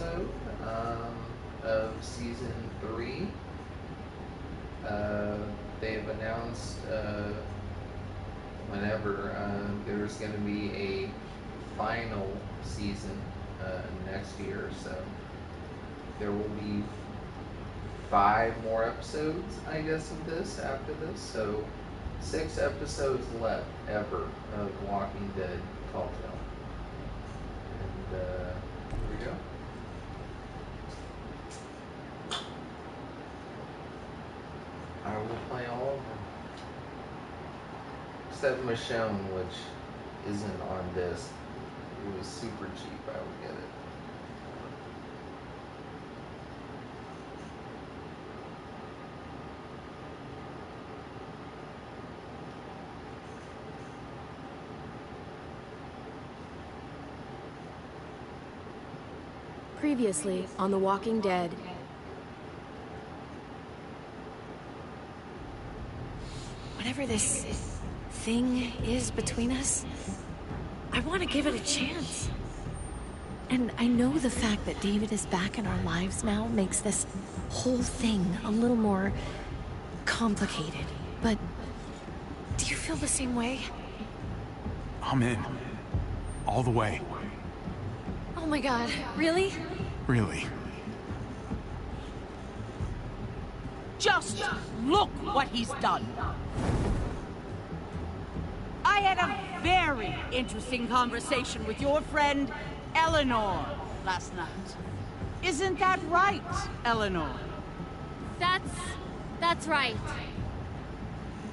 episode of season 3. They've announced whenever there's going to be a final season next year, so there will be 5 more episodes, I guess, of this after this. So 6 episodes left ever of Walking Dead Telltale. And here we go. I will play all of them. Except Michonne, which isn't on disc. It was super cheap, I would get it. Previously on The Walking Dead. Whatever this thing is between us, I want to give it a chance. And I know the fact that David is back in our lives now makes this whole thing a little more complicated. But do you feel the same way? I'm in. All the way. Oh my God, really? Really. Just look what he's done. I had a very interesting conversation with your friend Eleanor last night. Isn't that right, Eleanor? That's right.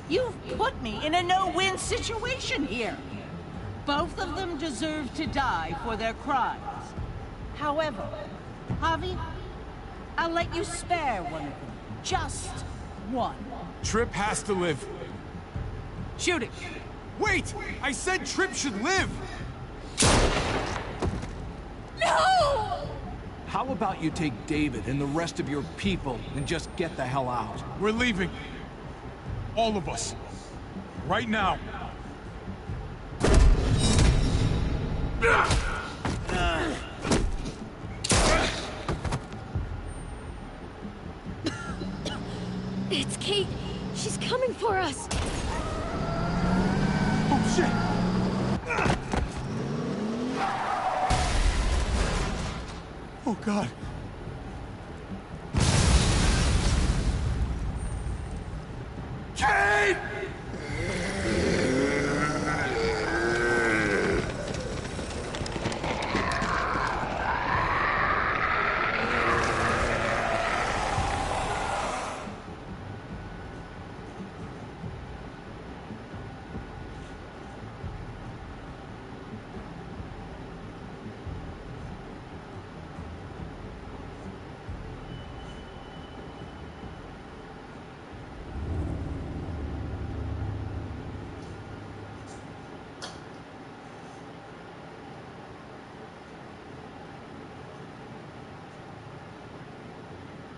You've put me in a no-win situation here. Both of them deserve to die for their crimes. However, Javi, I'll let you spare one of them. Just one. Tripp has to live. Shoot it. Wait! I said Tripp should live! No! How about you take David and the rest of your people and just get the hell out? We're leaving. All of us. Right now. It's Kate. She's coming for us. Oh, shit! Oh, God. Kate!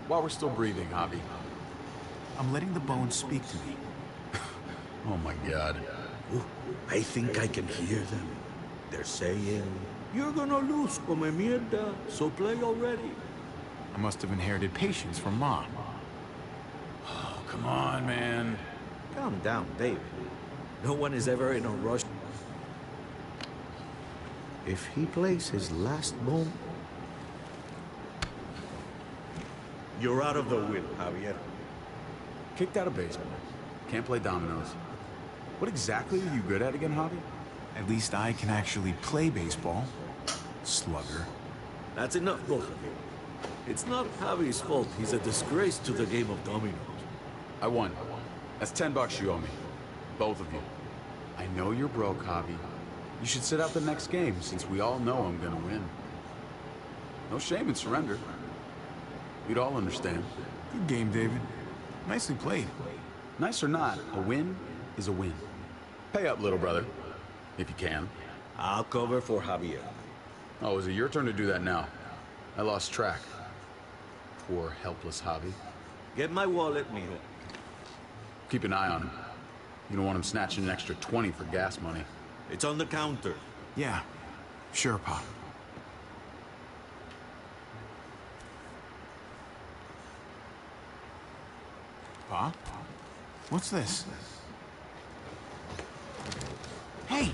While we're still breathing, Javi. I'm letting the bones speak to me. Oh my God. Ooh, I think I can hear them. They're saying, "You're gonna lose, come mierda, so play already." I must have inherited patience from Mom. Oh, come on, man. Calm down, David. No one is ever in a rush. If he plays his last bomb, you're out of the will, Javier. Kicked out of baseball. Can't play dominoes. What exactly are you good at again, Javi? At least I can actually play baseball. Slugger. That's enough, both of you. It's not Javi's fault he's a disgrace to the game of dominoes. I won. That's $10 you owe me. Both of you. I know you're broke, Javi. You should sit out the next game, since we all know I'm gonna win. No shame in surrender. We'd all understand. Good game, David. Nicely played. Nice or not, a win is a win. Pay up, little brother. If you can. I'll cover for Javier. Oh, is it your turn to do that now? I lost track. Poor, helpless Javi. Get my wallet, mijo. Keep an eye on him. You don't want him snatching an extra 20 for gas money. It's on the counter. Yeah. Sure, Pop. Pa? What's this? Hey,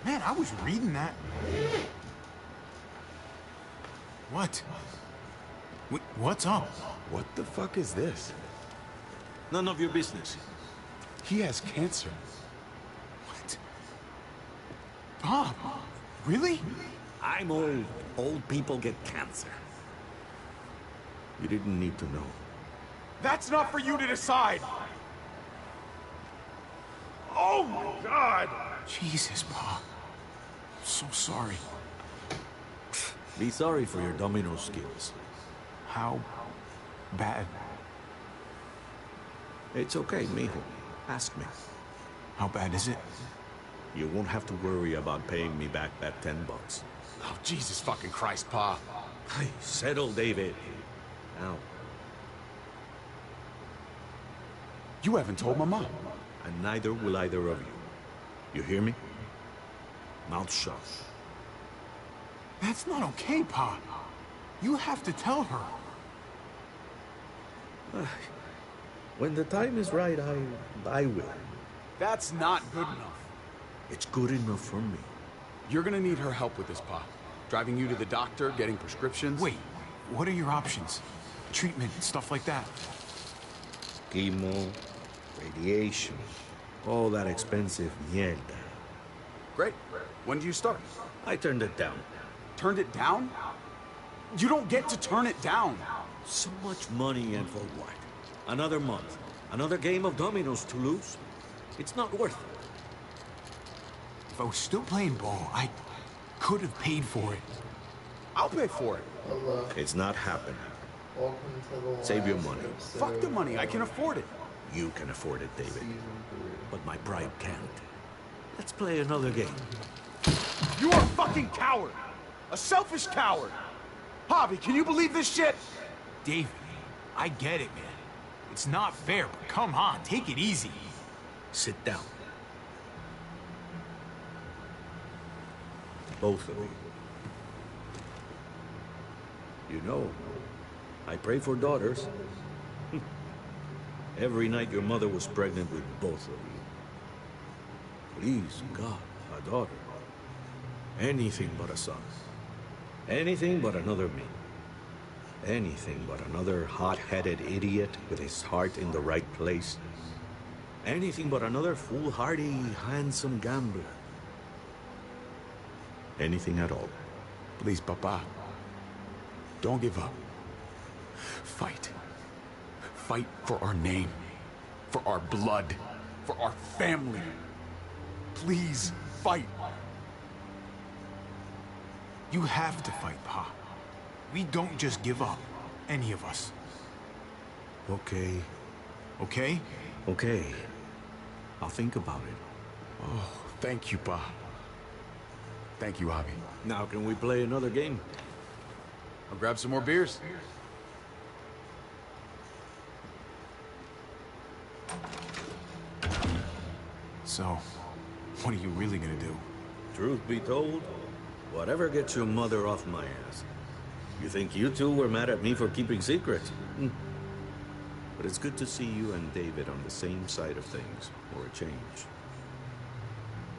man, I was reading that. What? What's up? What the fuck is this? None of your business. He has cancer. What? Pa, really? I'm old. Old people get cancer. You didn't need to know. That's not for you to decide! Oh my God! Jesus, Pa. I'm so sorry. Be sorry for your domino skills. How bad? It's okay, mijo. Ask me. How bad is it? You won't have to worry about paying me back that $10. Oh, Jesus fucking Christ, Pa. Hey, settle, David. Now. You haven't told my mom. And neither will either of you. You hear me? Mouth shut. That's not okay, Pa. You have to tell her. When the time is right, I will. That's not good enough. It's good enough for me. You're gonna need her help with this, Pa. Driving you to the doctor, getting prescriptions. Wait, what are your options? Treatment, stuff like that. Chemo, radiation, all that expensive mierda. Great. When do you start? I turned it down. Turned it down? You don't get to turn it down. So much money and for what? Another month. Another game of dominoes to lose? It's not worth it. If I was still playing ball, I could have paid for it. I'll pay for it. Hello. It's not happening. Welcome to the Save your last money. episode Fuck the money. I can of afford it. You can afford it, David. Season 3. But my pride can't. Let's play another game. You are a fucking coward. A selfish coward. Javi, can you believe this shit? David, I get it, man. It's not fair, but come on, take it easy. Sit down. Both of you. You know, I pray for daughters. Every night your mother was pregnant with both of you. Please, God, a daughter. Anything but a son. Anything but another me. Anything but another hot-headed idiot with his heart in the right place. Anything but another foolhardy, handsome gambler. Anything at all. Please, Papa. Don't give up. Fight. Fight for our name. For our blood. For our family. Please, fight. You have to fight, Pa. We don't just give up. Any of us. Okay. Okay? Okay. I'll think about it. Oh, thank you, Pa. Thank you, Javi. Now can we play another game? I'll grab some more beers. So, what are you really gonna do? Truth be told, whatever gets your mother off my ass. You think you two were mad at me for keeping secrets? But it's good to see you and David on the same side of things, for a change.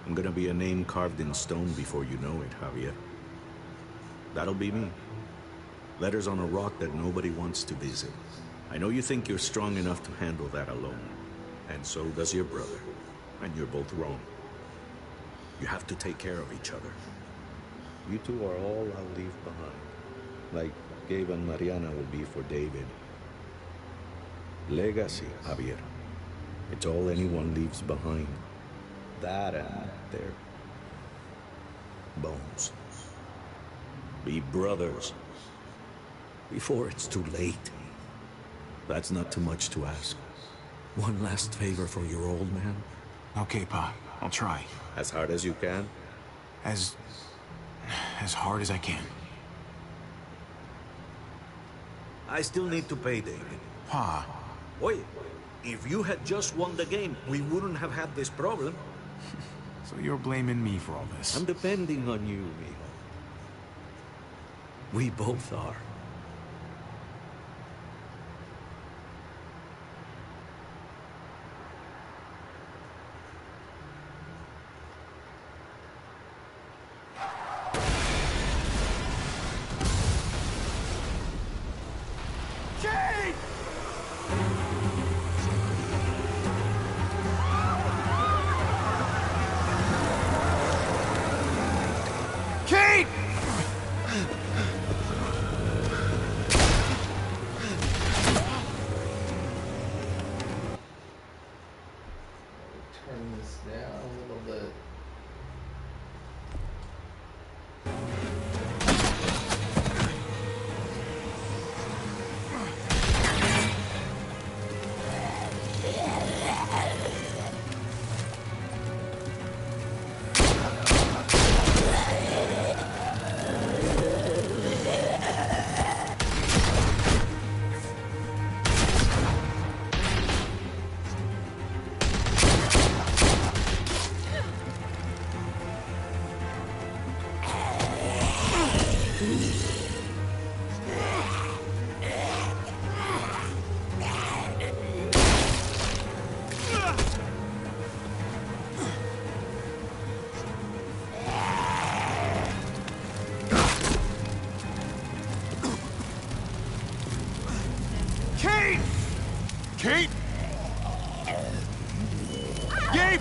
I'm gonna be a name carved in stone before you know it, Javier. That'll be me. Letters on a rock that nobody wants to visit. I know you think you're strong enough to handle that alone. And so does your brother. And you're both wrong. You have to take care of each other. You two are all I'll leave behind. Like Gabe and Mariana will be for David. Legacy, Javier. It's all anyone leaves behind. That and their bones. Be brothers. Before it's too late. That's not too much to ask. One last favor for your old man. Okay, Pa. I'll try. As hard as you can. As hard as I can. I still need to pay David. Pa. Oye, if you had just won the game, we wouldn't have had this problem. So you're blaming me for all this? I'm depending on you, mijo. We both are. Kate! Kate! Turn this down a little bit. Kate! Kate! Gabe!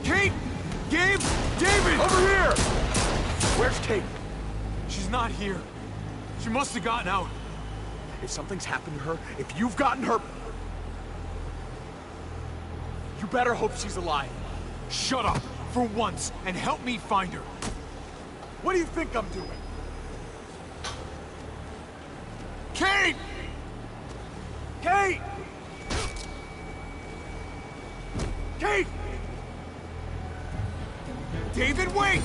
Kate! Gabe! David! Over here! Where's Kate? She's not here. She must have gotten out. If something's happened to her, if you've gotten her... You better hope she's alive. Shut up, for once, and help me find her. What do you think I'm doing? Kate! Kate! Kate! David, wait!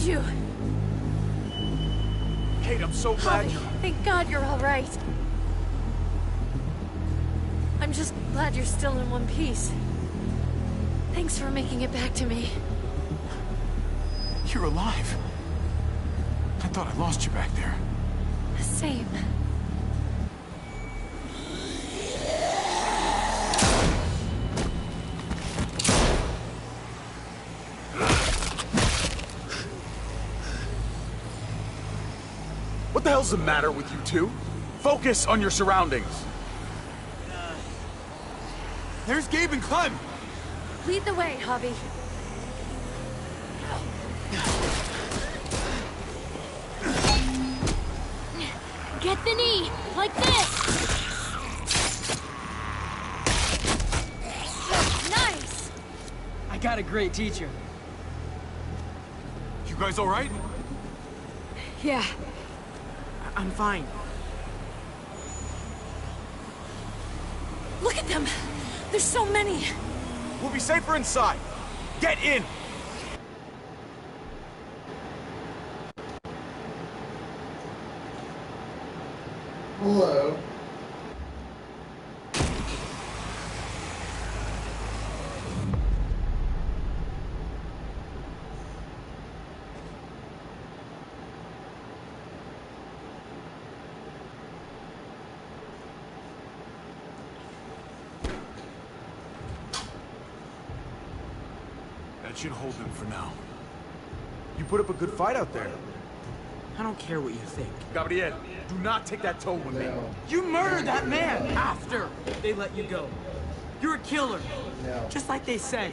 You. Kate, I'm so glad Javi, you're... thank God you're all right. I'm just glad you're still in one piece. Thanks for making it back to me. You're alive. I thought I lost you back there. Same. What the hell's the matter with you two? Focus on your surroundings. There's Gabe and Clem. Lead the way, Javi. Get the knee, like this. Nice. I got a great teacher. You guys all right? Yeah. I'm fine. Look at them. There's so many. We'll be safer inside. Get in. Hello. That should hold them for now. You put up a good fight out there. I don't care what you think. Gabriel, do not take that tone with me. No. You murdered that man after they let you go. You're a killer. No. Just like they say.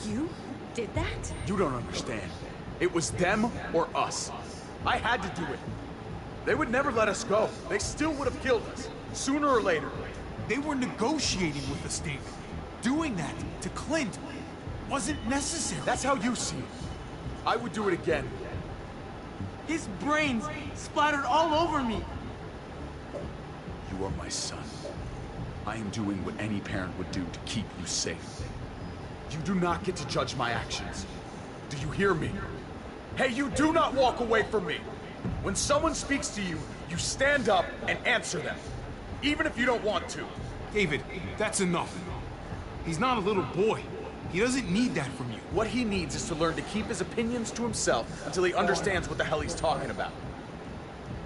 You did that? You don't understand. It was them or us. I had to do it. They would never let us go. They still would have killed us, sooner or later. They were negotiating with us, David. Doing that to Clint wasn't necessary. That's how you see it. I would do it again. His brains splattered all over me. You are my son. I am doing what any parent would do to keep you safe. You do not get to judge my actions. Do you hear me? Hey, you do not walk away from me. When someone speaks to you, you stand up and answer them. even if you don't want to. David, that's enough. He's not a little boy. He doesn't need that from you. What he needs is to learn to keep his opinions to himself until he understands what the hell he's talking about.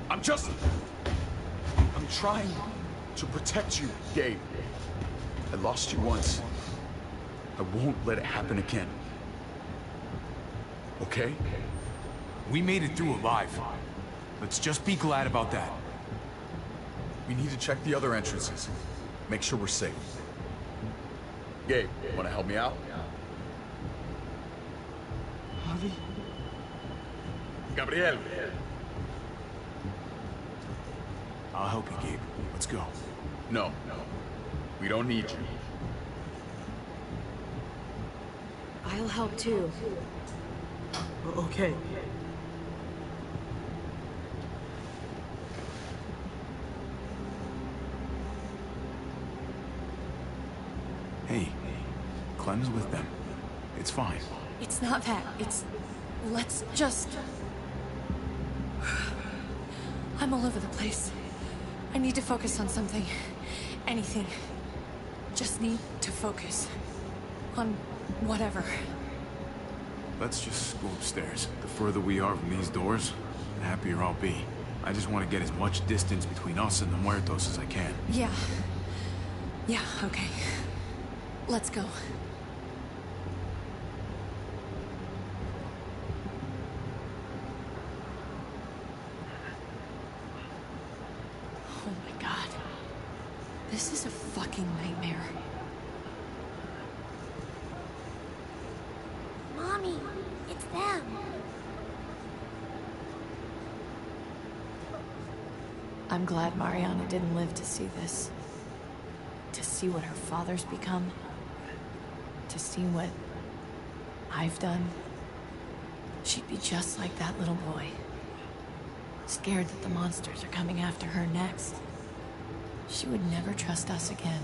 I'm trying to protect you, Gabe. I lost you once. I won't let it happen again. Okay? We made it through alive. Let's just be glad about that. We need to check the other entrances. Make sure we're safe. Gabe, wanna help me out? Javi? Gabriel. I'll help you, Gabe. Let's go. No. We don't need you. I'll help too. Okay. Hey, Clem's with them. It's fine. It's not that. It's... Let's just... I'm all over the place. I need to focus on something. Anything. Just need to focus. On whatever. Let's just go upstairs. The further we are from these doors, the happier I'll be. I just want to get as much distance between us and the Muertos as I can. Yeah. Yeah, okay. Let's go. Oh my God. This is a fucking nightmare. Mommy, it's them. I'm glad Mariana didn't live to see this. To see what her father's become. To see what I've done. She'd be just like that little boy. Scared that the monsters are coming after her next. She would never trust us again.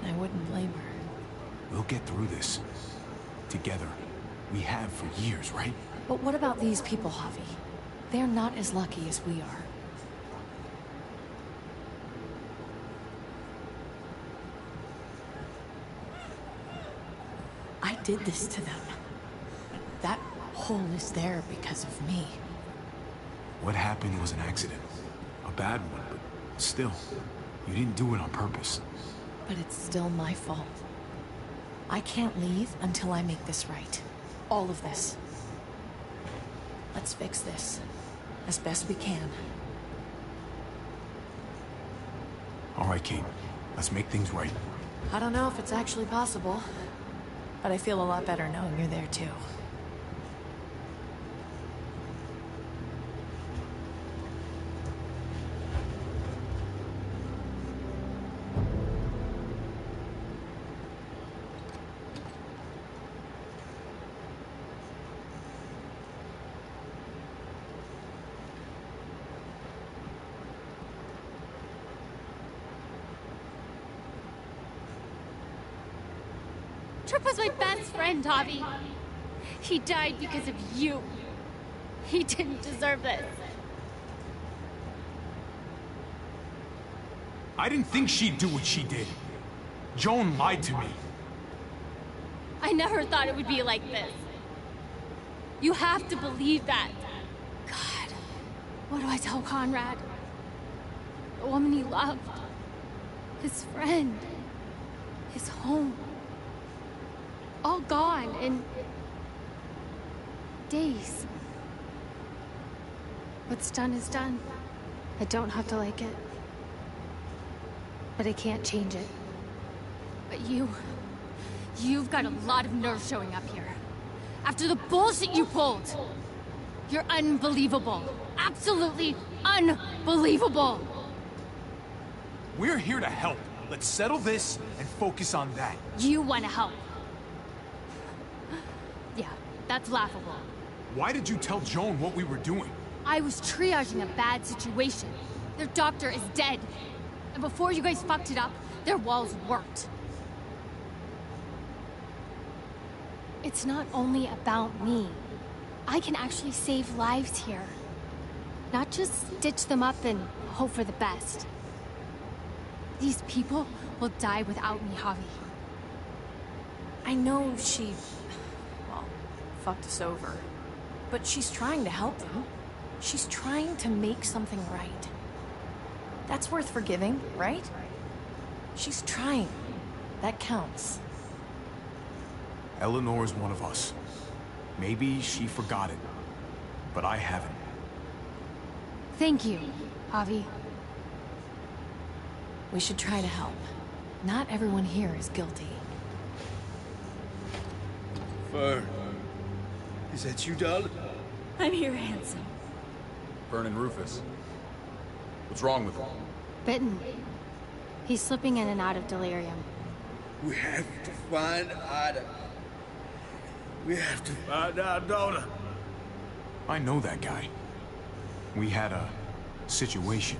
And I wouldn't blame her. We'll get through this. Together. We have for years, right? But what about these people, Javi? They're not as lucky as we are. I did this to them. That hole is there because of me. What happened was an accident. A bad one, but still. You didn't do it on purpose. But it's still my fault. I can't leave until I make this right. All of this. Let's fix this. As best we can. All right, Kate. Let's make things right. I don't know if it's actually possible. But I feel a lot better knowing you're there too. Trip was my best friend, Javi. He died because of you. He didn't deserve this. I didn't think she'd do what she did. Joan lied to me. I never thought it would be like this. You have to believe that. God, what do I tell Conrad? The woman he loved. His friend. His home. All gone in days. What's done is done. I don't have to like it. But I can't change it. But you've got a lot of nerve showing up here. After the bullshit you pulled. You're unbelievable. Absolutely unbelievable. We're here to help. Let's settle this and focus on that. You want to help. Yeah, that's laughable. Why did you tell Joan what we were doing? I was triaging a bad situation. Their doctor is dead. And before you guys fucked it up, their walls worked. It's not only about me. I can actually save lives here. Not just stitch them up and hope for the best. These people will die without me, Javi. I know she, well, fucked us over. But she's trying to help them. She's trying to make something right. That's worth forgiving, right? She's trying. That counts. Eleanor's one of us. Maybe she forgot it, but I haven't. Thank you, Javi. We should try to help. Not everyone here is guilty. Fern, is that you, darling? I'm here, handsome. Vernon Rufus. What's wrong with him? Bitten. He's slipping in and out of delirium. We have to find Ada. We have to find our daughter. I know that guy. We had a situation.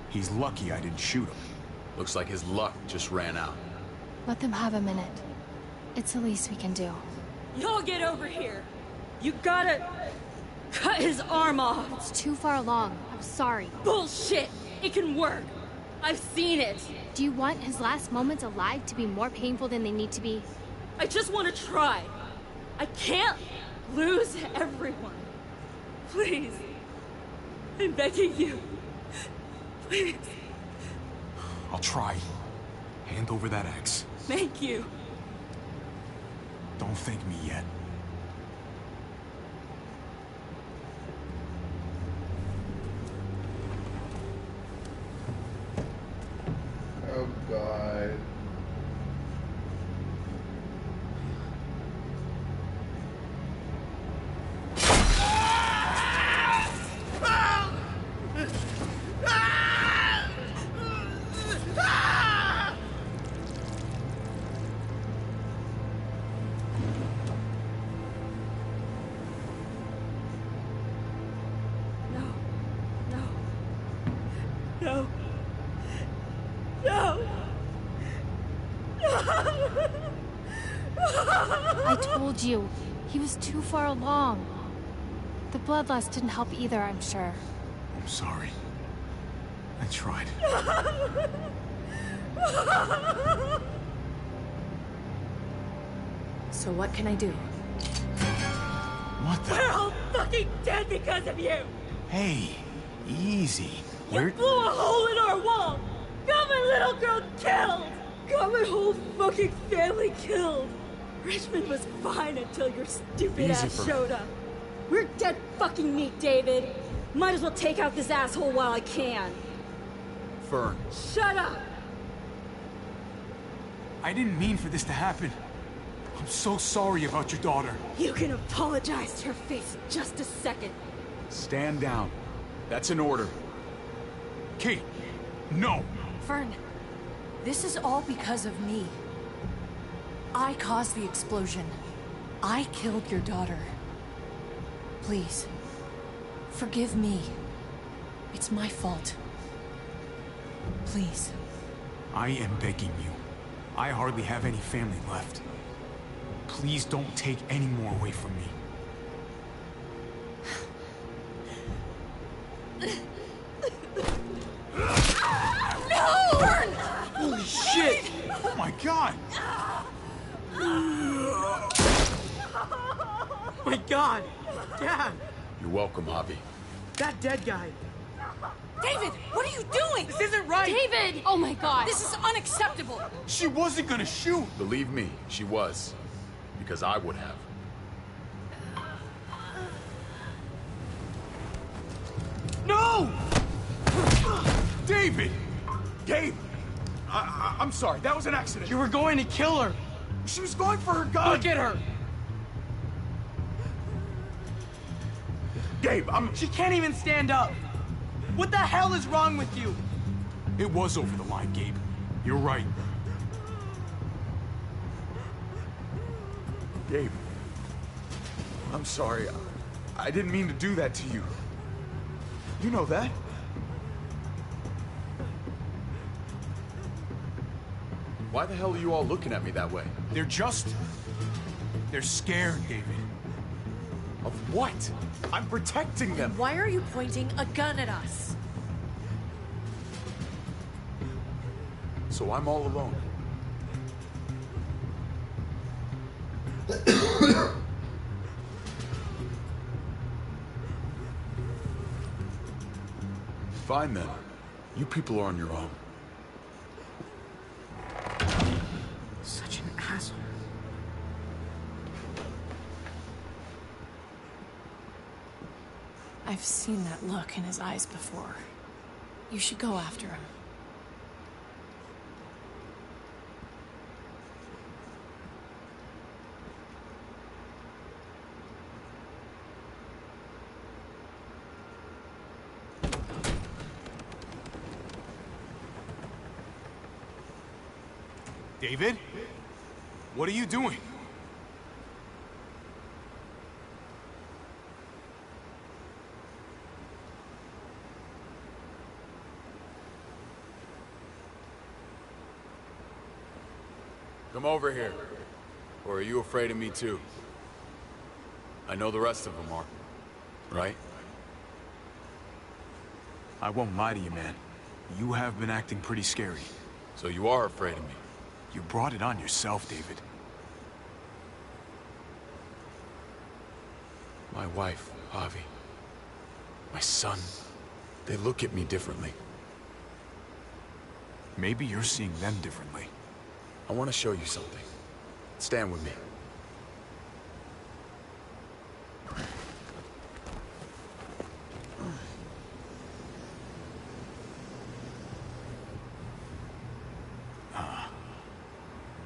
He's lucky I didn't shoot him. Looks like his luck just ran out. Let them have a minute. It's the least we can do. Y'all get over here. You gotta cut his arm off. It's too far along. I'm sorry. Bullshit. It can work. I've seen it. Do you want his last moments alive to be more painful than they need to be? I just want to try. I can't lose everyone. Please. I'm begging you. Please. I'll try. Hand over that axe. Thank you. Don't thank me yet. Oh God. No. No. I told you. He was too far along. The bloodlust didn't help either, I'm sure. I'm sorry. I tried. So what can I do? What the? We're all fucking dead because of you. Hey, easy. You blew a hole in our wall. Got my little girl killed. Got my whole fucking family killed. Richmond was fine until your stupid Easy ass for- showed up. We're dead fucking meat, David. Might as well take out this asshole while I can. Fern. Shut up. I didn't mean for this to happen. I'm so sorry about your daughter. You can apologize to her face in just a second. Stand down. That's an order. Kate, no. Fern, this is all because of me. I caused the explosion. I killed your daughter. Please, forgive me. It's my fault. Please. I am begging you. I hardly have any family left. Please don't take any more away from me. Holy shit! Oh my God! My God! Dad! You're welcome, Javi. That dead guy! David, what are you doing? This isn't right! David! Oh my God! This is unacceptable. She wasn't gonna shoot! Believe me, she was. Because I would have. No! David! Gabe! I'm sorry, that was an accident. You were going to kill her! She was going for her gun! Look at her! Gabe, She can't even stand up! What the hell is wrong with you? It was over the line, Gabe. You're right. Gabe. I'm sorry. I didn't mean to do that to you. You know that. Why the hell are you all looking at me that way? They're scared, David. Of what? I'm protecting them. Why are you pointing a gun at us? so I'm all alone. Fine then. You people are on your own. Such an asshole. I've seen that look in his eyes before. You should go after him. David? What are you doing? Come over here. Or are you afraid of me too? I know the rest of them are. Right? I won't lie to you, man. You have been acting pretty scary. So you are afraid of me? You brought it on yourself, David. My wife, Javi. My son. They look at me differently. Maybe you're seeing them differently. I want to show you something. Stand with me.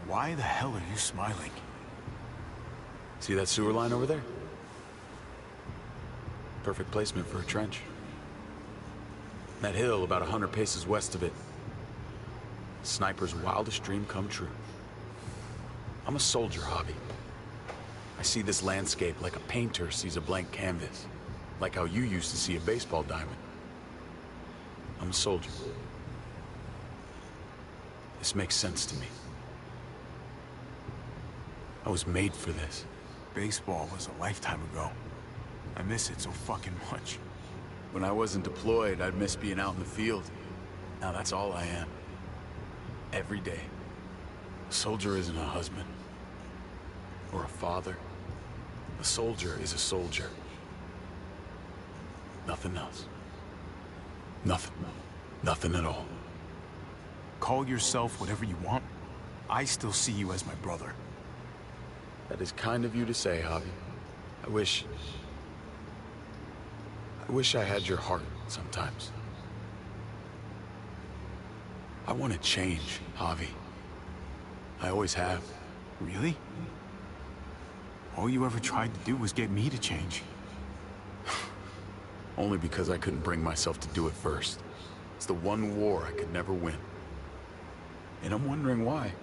Why the hell are you smiling? See that sewer line over there? Perfect placement for a trench. That hill about 100 paces west of it. Sniper's wildest dream come true. I'm a soldier, Javi. I see this landscape like a painter sees a blank canvas. Like how you used to see a baseball diamond. I'm a soldier. This makes sense to me. I was made for this. Baseball was a lifetime ago. I miss it so fucking much. When I wasn't deployed, I'd miss being out in the field. Now that's all I am. Every day. A soldier isn't a husband. Or a father. A soldier is a soldier. Nothing else. Nothing. Nothing at all. Call yourself whatever you want. I still see you as my brother. That is kind of you to say, Javi. I wish I had your heart sometimes. I want to change, Javi. I always have. Really? All you ever tried to do was get me to change. Only because I couldn't bring myself to do it first. It's the one war I could never win. And I'm wondering why.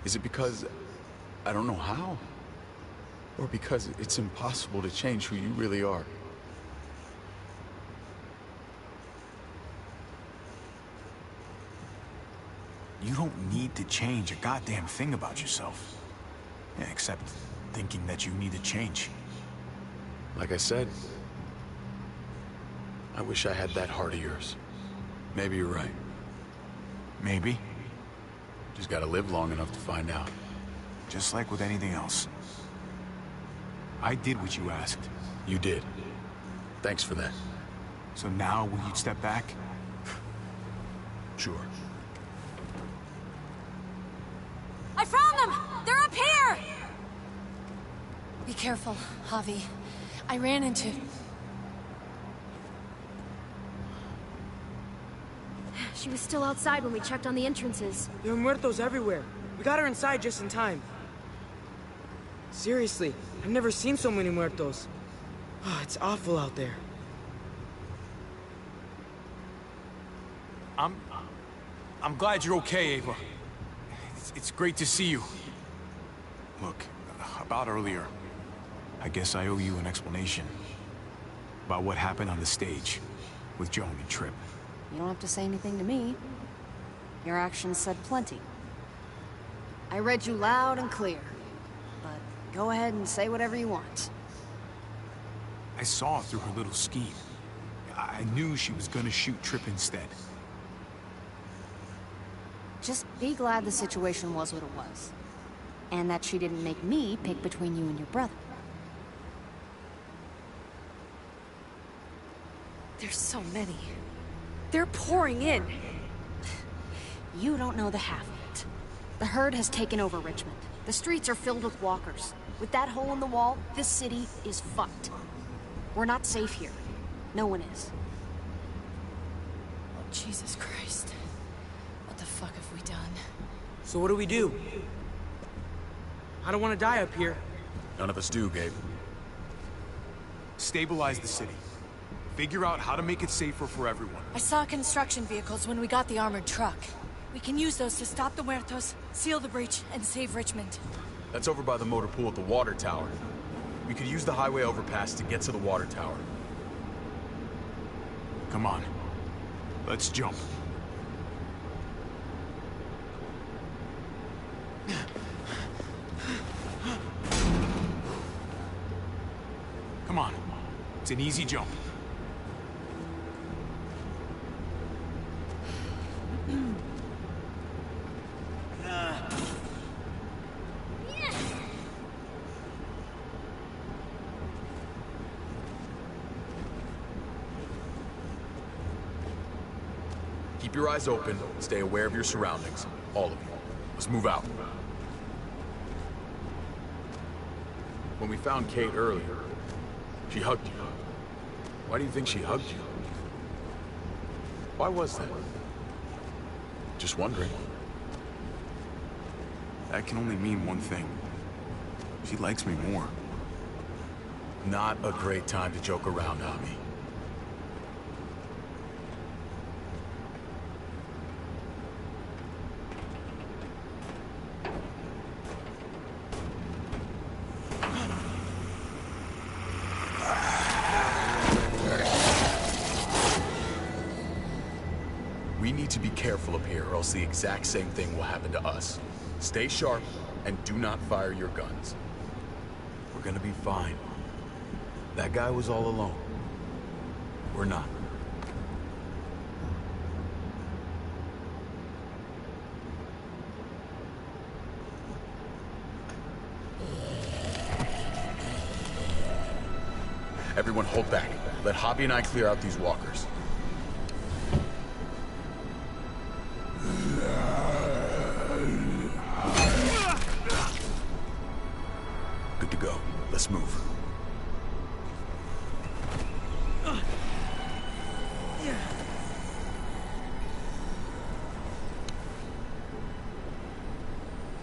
Is it because I don't know how? Or because it's impossible to change who you really are? You don't need to change a goddamn thing about yourself. Yeah, except thinking that you need to change. Like I said, I wish I had that heart of yours. Maybe you're right. Maybe. Just gotta live long enough to find out. Just like with anything else. I did what you asked. You did. Thanks for that. So now, will you step back? Sure. I found them! They're up here! Be careful, Javi. I ran into... She was still outside when we checked on the entrances. There are muertos everywhere. We got her inside just in time. Seriously, I've never seen so many muertos. Oh, it's awful out there. I'm glad you're okay, Ava. It's great to see you. Look, about earlier, I guess I owe you an explanation about what happened on the stage with Joan and Tripp. You don't have to say anything to me. Your actions said plenty. I read you loud and clear. But go ahead and say whatever you want. I saw through her little scheme. I knew she was gonna shoot Tripp instead. Just be glad the situation was what it was. And that she didn't make me pick between you and your brother. There's so many. They're pouring in. You don't know the half of it. The herd has taken over Richmond. The streets are filled with walkers. With that hole in the wall, this city is fucked. We're not safe here. No one is. Oh, Jesus Christ. What the fuck have we done? So what do we do? I don't want to die up here. None of us do, Gabe. Stabilize the city. Figure out how to make it safer for everyone. I saw construction vehicles when we got the armored truck. We can use those to stop the Muertos, seal the breach, and save Richmond. That's over by the motor pool at the water tower. We could use the highway overpass to get to the water tower. Come on. Let's jump. Come on. It's an easy jump. Keep your eyes open, stay aware of your surroundings. All of you. Let's move out. When we found Kate earlier, she hugged you. Why do you think she hugged you? Why was that? Just wondering. That can only mean one thing. She likes me more. Not a great time to joke around, Javi. We need to be careful up here, or else the exact same thing will happen to us. Stay sharp, and do not fire your guns. We're gonna be fine. That guy was all alone. We're not. Everyone hold back. Let Javi and I clear out these walkers. Good to go. Let's move.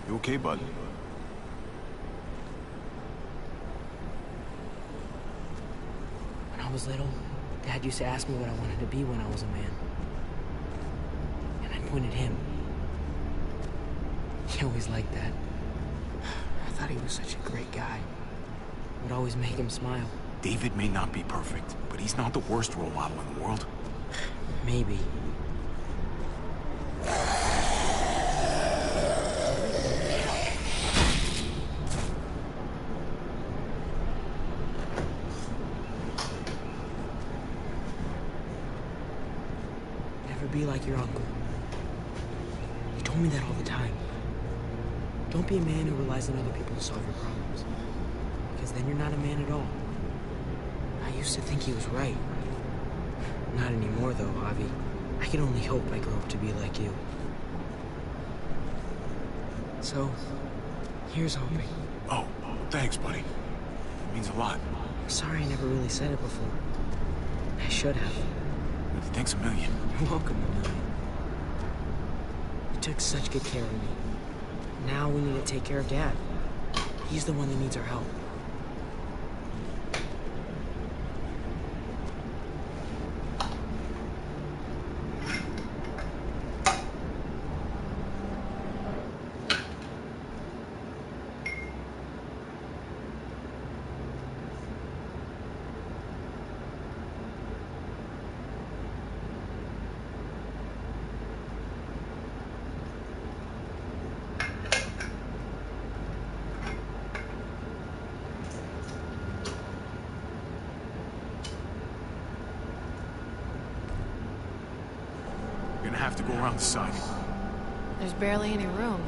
You okay, bud? When I was little, Dad used to ask me what I wanted to be when I was a man. And I pointed him. He always liked that. I thought he was such a great guy. Would always make him smile. David may not be perfect, but he's not the worst role model in the world. Maybe. Never be like your uncle. He told me that all the time. Don't be a man who relies on other people to solve your problems. Because then you're not a man at all. I used to think he was right. Not anymore, though, Javi. I can only hope I grow up to be like you. So, here's hoping. Oh, thanks, buddy. It means a lot. I'm sorry I never really said it before. I should have. Thanks a million. You're welcome, Amelia. You took such good care of me. Now we need to take care of Dad. He's the one that needs our help. You're gonna have to go around the side. There's barely any room.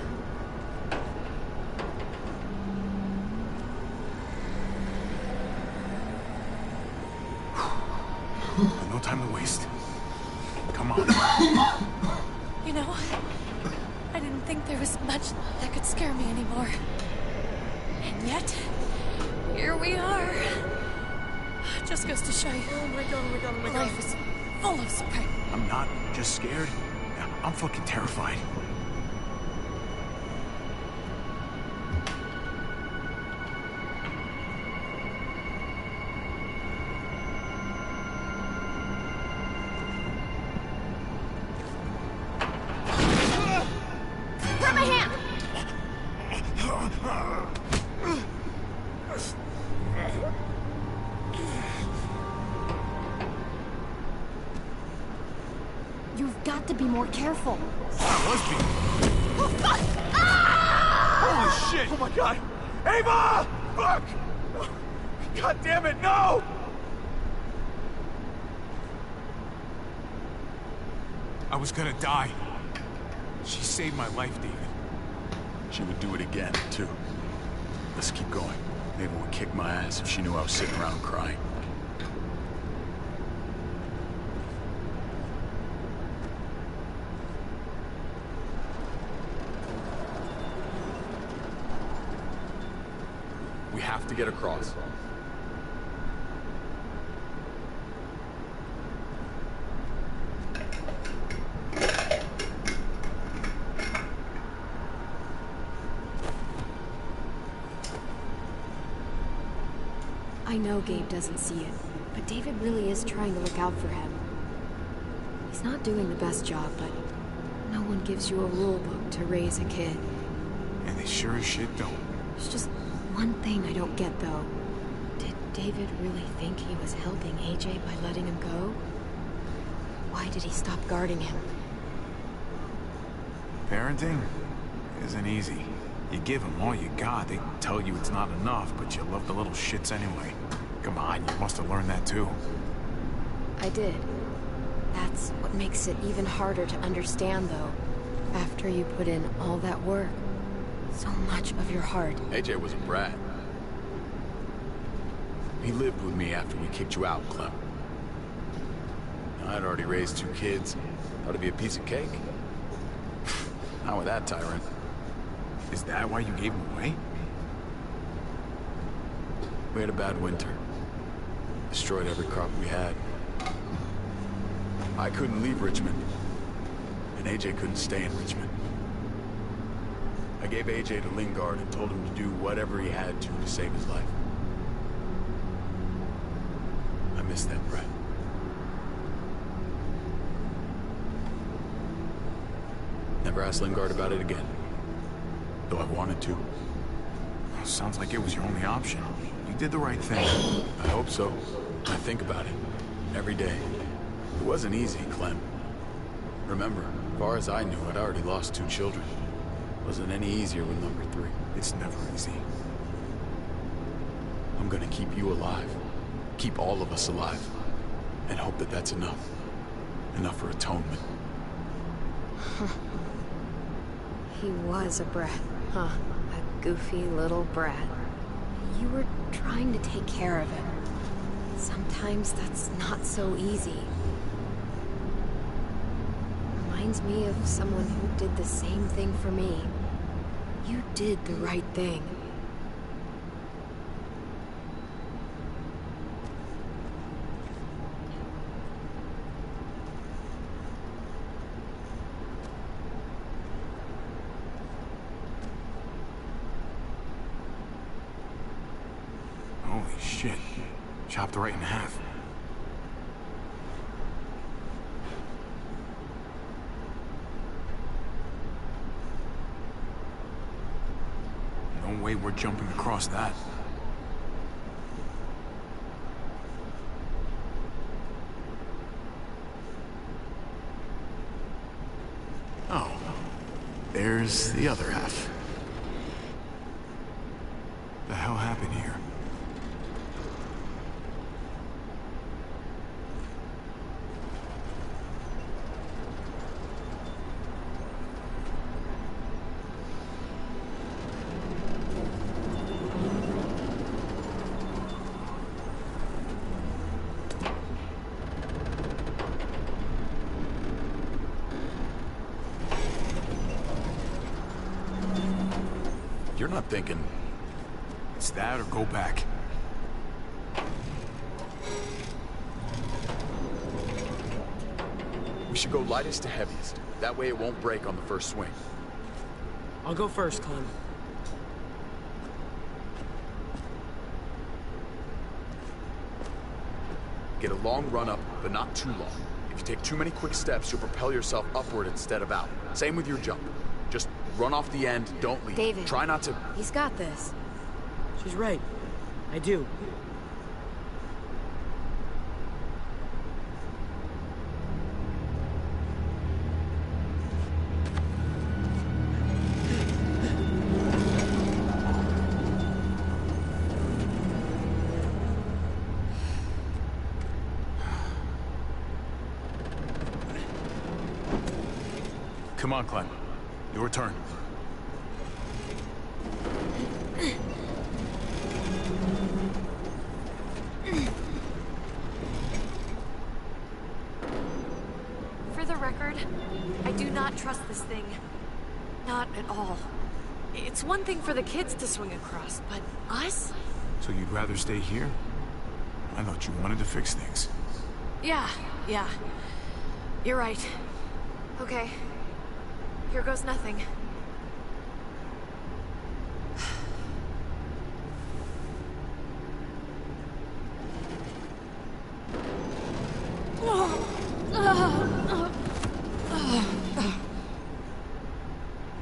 No time to waste. Come on. You know, I didn't think there was much that could scare me anymore. And yet, here we are. Just goes to show you. Oh my god, oh my god, oh my god. Life is full of surprises. I'm not just scared. I'm fucking terrified. Grab my hand! You've got to be more careful. I was being... Oh, fuck! Ah! Holy shit! Oh my god! Ava! Fuck! God damn it, no! I was gonna die. She saved my life, David. She would do it again, too. Let's keep going. Ava would kick my ass if she knew I was sitting around crying. We have to get across. I know Gabe doesn't see it, but David really is trying to look out for him. He's not doing the best job, but no one gives you a rule book to raise a kid. And they sure as shit don't. There's just one thing I don't get, though. Did David really think he was helping AJ by letting him go? Why did he stop guarding him? Parenting isn't easy. You give them all you got, they tell you it's not enough, but you love the little shits anyway. Come on, you must have learned that too. I did. That's what makes it even harder to understand, though. After you put in all that work, so much of your heart. AJ was a brat. He lived with me after we kicked you out, Clem. I'd already raised 2 kids. Thought it'd be a piece of cake. Not with that tyrant. Is that why you gave him away? We had a bad winter. Destroyed every crop we had. I couldn't leave Richmond. And AJ couldn't stay in Richmond. I gave AJ to Lingard and told him to do whatever he had to save his life. I miss that brat. Never asked Lingard about it again. Though I wanted to. Sounds like it was your only option. You did the right thing. I hope so. I think about it. Every day. It wasn't easy, Clem. Remember, as far as I knew, I'd already lost 2 children. Wasn't any easier with number 3. It's never easy. I'm gonna keep you alive. Keep all of us alive. And hope that that's enough. Enough for atonement. He was a brat, huh? A goofy little brat. You were trying to take care of him. Sometimes that's not so easy. Reminds me of someone who did the same thing for me. You did the right thing. Holy shit. Chopped right in half. No way we're jumping across that. Oh. There's the other half. The hell happened here? You're not thinking... It's that or go back. We should go lightest to heaviest. That way it won't break on the first swing. I'll go first, Clem. Get a long run up, but not too long. If you take too many quick steps, you'll propel yourself upward instead of out. Same with your jump. Just run off the end, don't leave. David. Try not to... He's got this. She's right. I do. Come on, Clem. Your turn. For the record, I do not trust this thing. Not at all. It's one thing for the kids to swing across, but us? So you'd rather stay here? I thought you wanted to fix things. Yeah. You're right. Okay. Here goes nothing.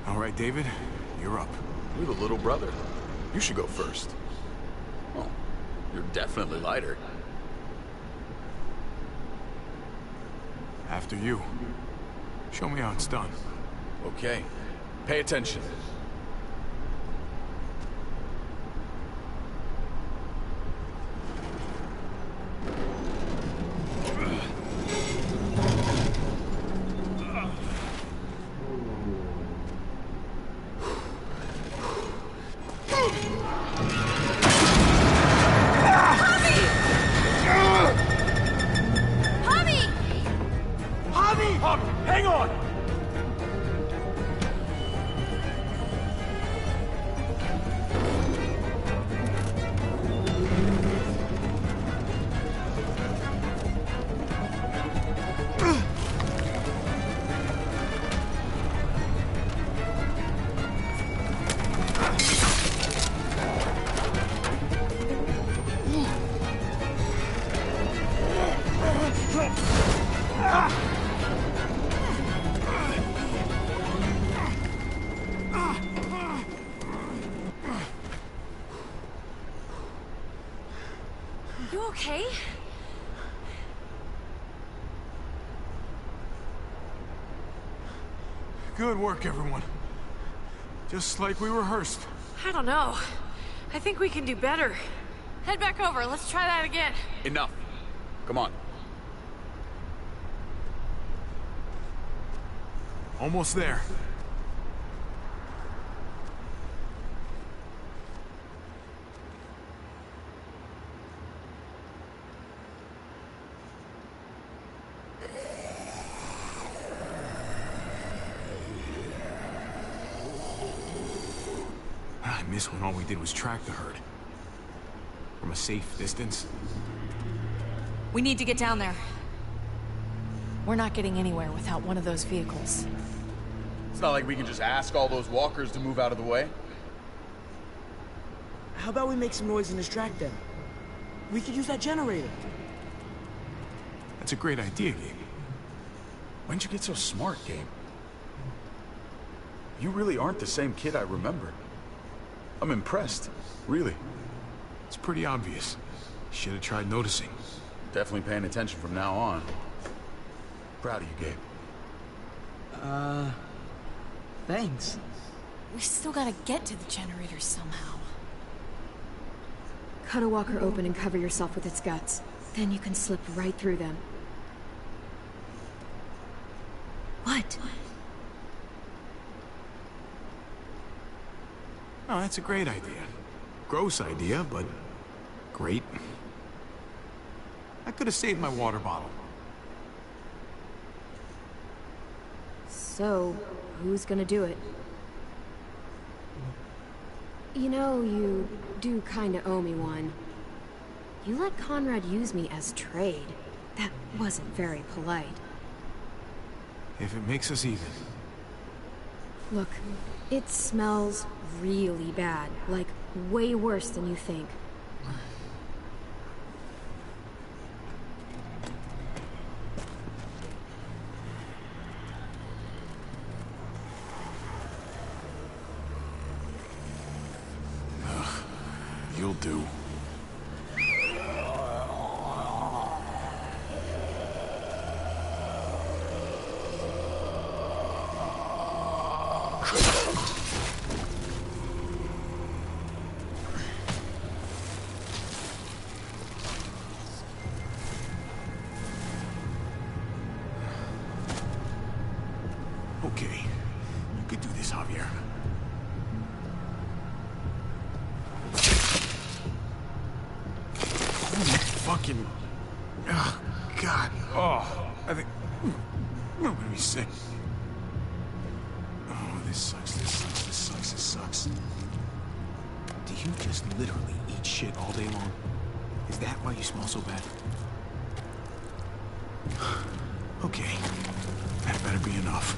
All right, David, you're up. You're the little brother. You should go first. Well, you're definitely lighter. After you. Show me how it's done. Okay. Pay attention. Hang on! You okay? Good work, everyone. Just like we rehearsed. I don't know. I think we can do better. Head back over. Let's try that again. Enough. Come on. Almost there. I miss when all we did was track the herd. From a safe distance. We need to get down there. We're not getting anywhere without one of those vehicles. It's not like we can just ask all those walkers to move out of the way. How about we make some noise and distract them? We could use that generator. That's a great idea, Gabe. When'd you get so smart, Gabe? You really aren't the same kid I remember. I'm impressed, really. It's pretty obvious. Should have tried noticing. Definitely paying attention from now on. Proud of you, Gabe. Thanks. We still gotta get to the generator somehow. Cut a walker open and cover yourself with its guts. Then you can slip right through them. What? Oh, that's a great idea. Gross idea, but great. I could have saved my water bottle. So, who's gonna do it? You know, you do kinda owe me one. You let Conrad use me as trade. That wasn't very polite. If it makes us even. Look, it smells really bad. Like, way worse than you think. You'll do. Okay. You could do this, Javier. Fucking... Oh, God. Oh, I think... I'm gonna be sick. Oh, this sucks, this sucks, this sucks, this sucks. Do you just literally eat shit all day long? Is that why you smell so bad? Okay. That better be enough.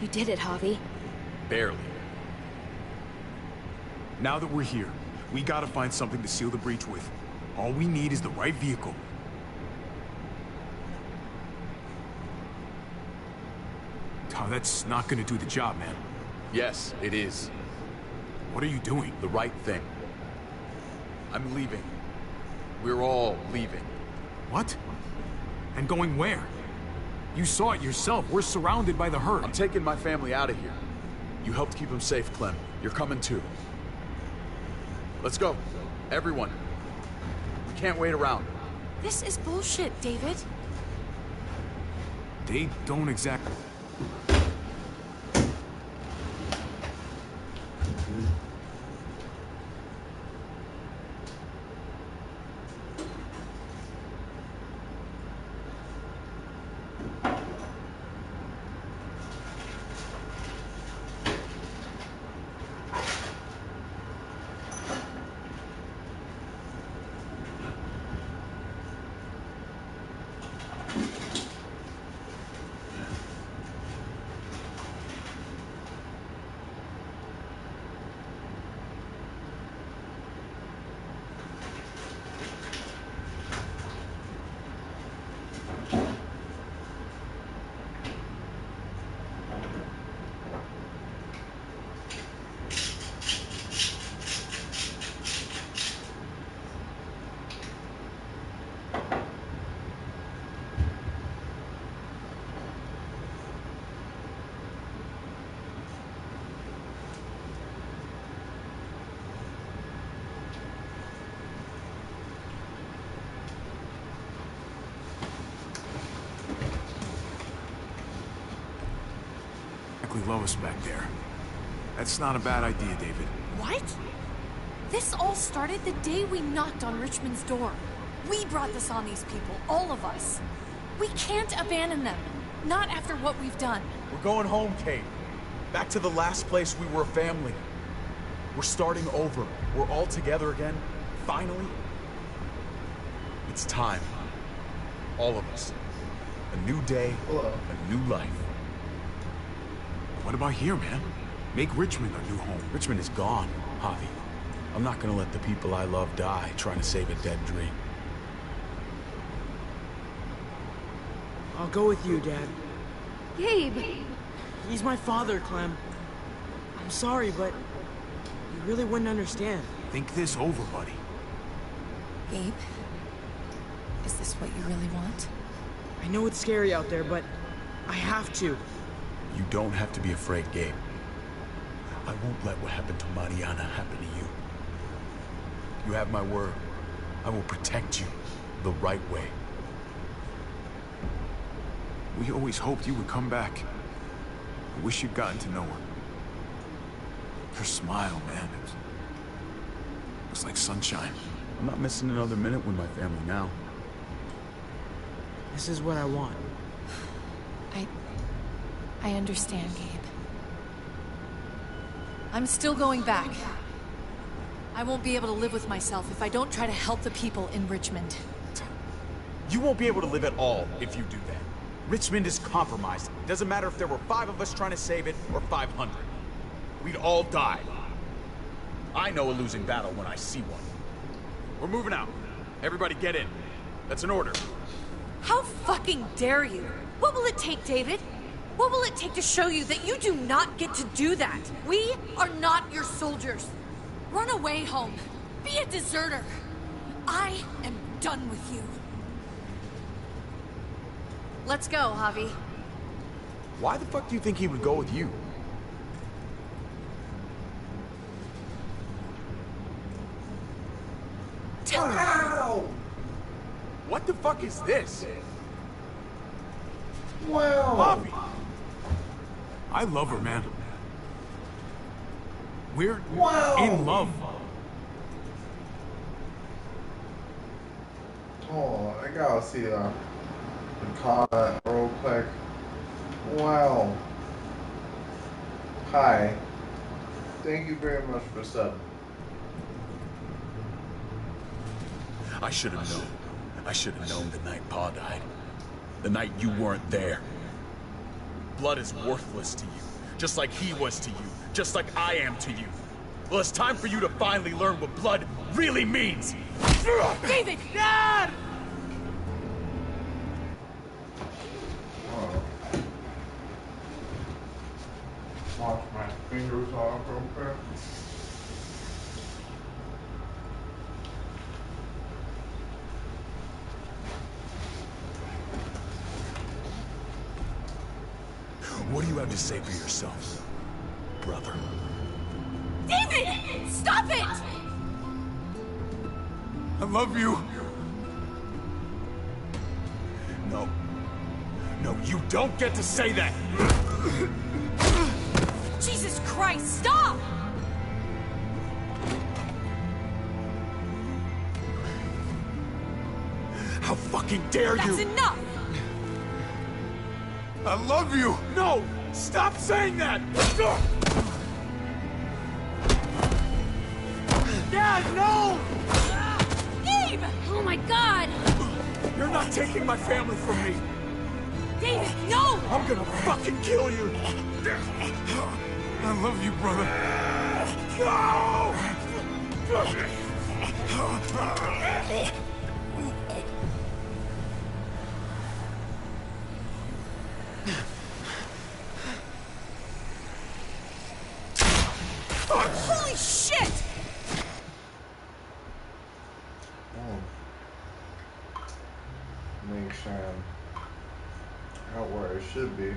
You did it, Javi. Barely. Now that we're here, we gotta find something to seal the breach with. All we need is the right vehicle. Oh, that's not gonna do the job, man. Yes, it is. What are you doing? The right thing. I'm leaving. We're all leaving. What? And going where? You saw it yourself. We're surrounded by the herd. I'm taking my family out of here. You helped keep them safe, Clem. You're coming too. Let's go. Everyone. We can't wait around. This is bullshit, David. They don't exactly... love us back there. That's not a bad idea, David. What? This all started the day we knocked on Richmond's door. We brought this on these people, all of us. We can't abandon them. Not after what we've done. We're going home, Kate. Back to the last place we were a family. We're starting over. We're all together again. Finally. It's time. All of us. A new day, a new life. What about here, man? Make Richmond our new home. Richmond is gone, Javi. I'm not gonna let the people I love die trying to save a dead dream. I'll go with you, Dad. Gabe! He's my father, Clem. I'm sorry, but you really wouldn't understand. Think this over, buddy. Gabe, is this what you really want? I know it's scary out there, but I have to. You don't have to be afraid, Gabe. I won't let what happened to Mariana happen to you. You have my word. I will protect you the right way. We always hoped you would come back. I wish you'd gotten to know her. Her smile, man, it was like sunshine. I'm not missing another minute with my family now. This is what I want. I understand, Gabe. I'm still going back. I won't be able to live with myself if I don't try to help the people in Richmond. You won't be able to live at all if you do that. Richmond is compromised. It doesn't matter if there were 5 of us trying to save it or 500. We'd all die. I know a losing battle when I see one. We're moving out. Everybody get in. That's an order. How fucking dare you? What will it take, David? What will it take to show you that you do not get to do that? We are not your soldiers. Run away home. Be a deserter. I am done with you. Let's go, Javi. Why the fuck do you think he would go with you? Tell her. What the fuck is this? Wow. Bobby! I love her, man. We're in love. Oh, I gotta see the comment real quick. Wow. Hi. Thank you very much for subbing. I should have known. I should have known the night Pa died. The night you weren't there. blood is worthless to you. Just like he was to you. Just like I am to you. Well, it's time for you to finally learn what blood really means. David! Dad! Wash my fingers off real quick. What do you have to say for yourself, brother? David! Stop it! I love you. No. No, you don't get to say that! Jesus Christ, stop! How fucking dare you! That's enough! I love you! No! Stop saying that! Dad, no! Gabe! Oh my god! You're not taking my family from me! David, no! I'm gonna fucking kill you! I love you, brother. No! Holy shit! Make sure I'm out where I should be.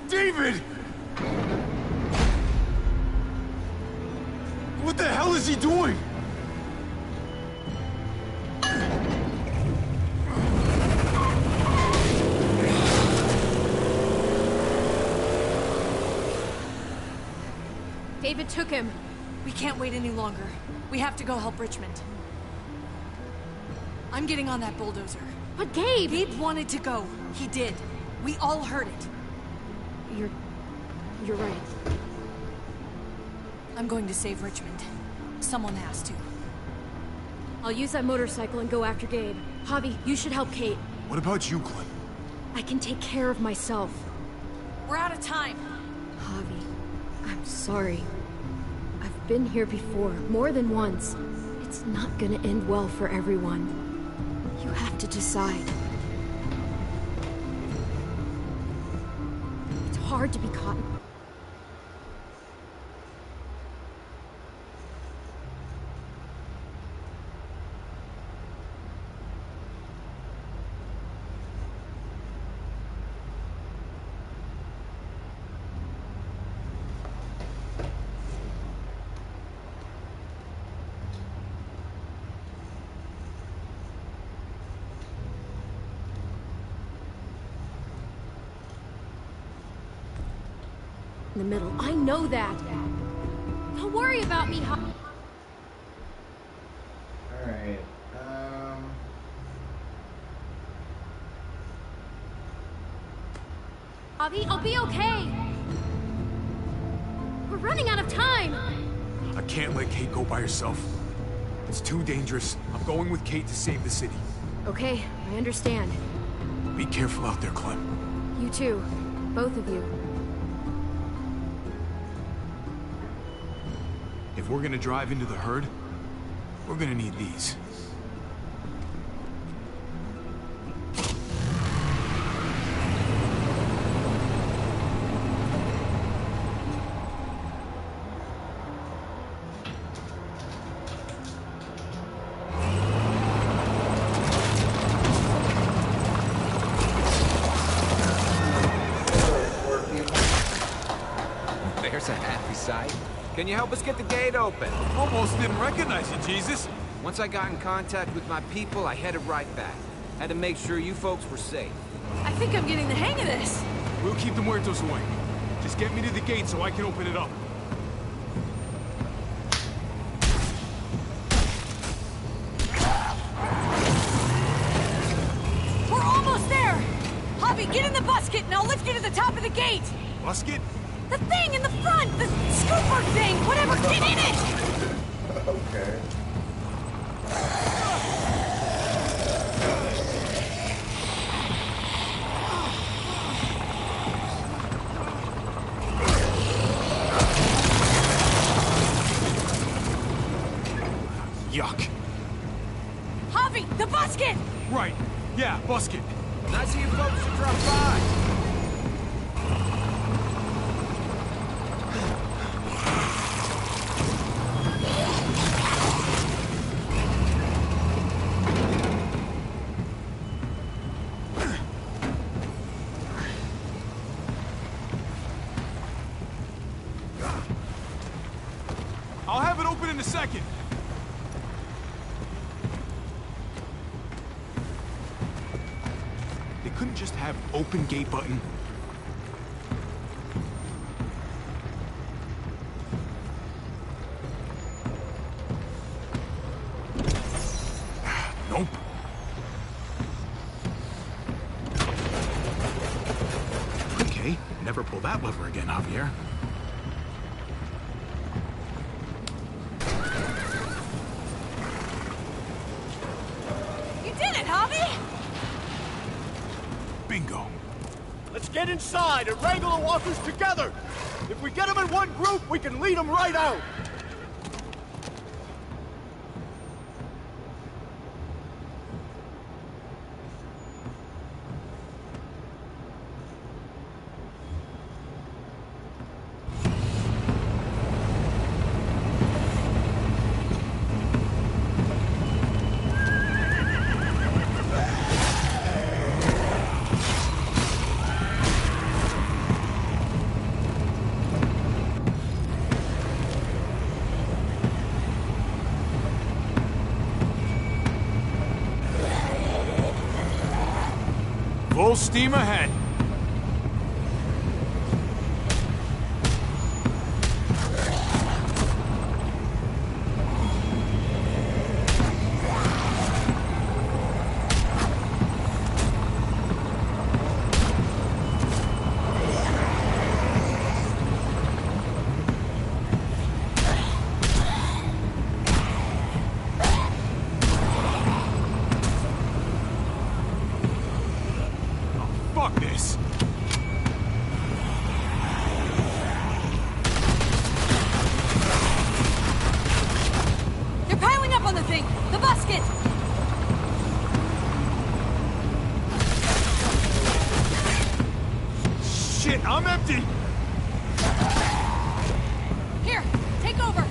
David! What the hell is he doing? David took him. We can't wait any longer. We have to go help Richmond. I'm getting on that bulldozer. But Gabe! Gabe wanted to go. He did. We all heard it. You're right. I'm going to save Richmond. Someone has to. I'll use that motorcycle and go after Gabe. Javi, you should help Kate. What about you, Clint? I can take care of myself. We're out of time. Javi, I'm sorry. I've been here before, more than once. It's not gonna end well for everyone. You have to decide. It's hard to be caught. In the middle. I know that. Don't worry about me, Javi. Alright, Javi, I'll be okay. We're running out of time. I can't let Kate go by herself. It's too dangerous. I'm going with Kate to save the city. Okay, I understand. Be careful out there, Clem. You too. Both of you. If we're gonna drive into the herd, we're gonna need these. There's a happy sight. Can you help us get the gate open? Almost didn't recognize you, Jesus. Once I got in contact with my people, I headed right back. Had to make sure you folks were safe. I think I'm getting the hang of this. We'll keep the muertos away. Just get me to the gate so I can open it up. We're almost there! Javi, get in the busket and I'll lift you to the top of the gate! Busket? The thing in the front! The scooper thing! Whatever! Get in it! Okay. Yuck. Javi, the busket! Right. Yeah, busket. Nice of you folks to drop by. I'll have it open in a second. They couldn't just have open gate button. Nope. Okay, never pull that lever again, Javier. You did it, Javi! Bingo. Let's get inside and wrangle the walkers together! If we get them in one group, we can lead them right out! Full steam ahead. Fuck this. They're piling up on the thing! The busket! Shit, I'm empty. Here, take over!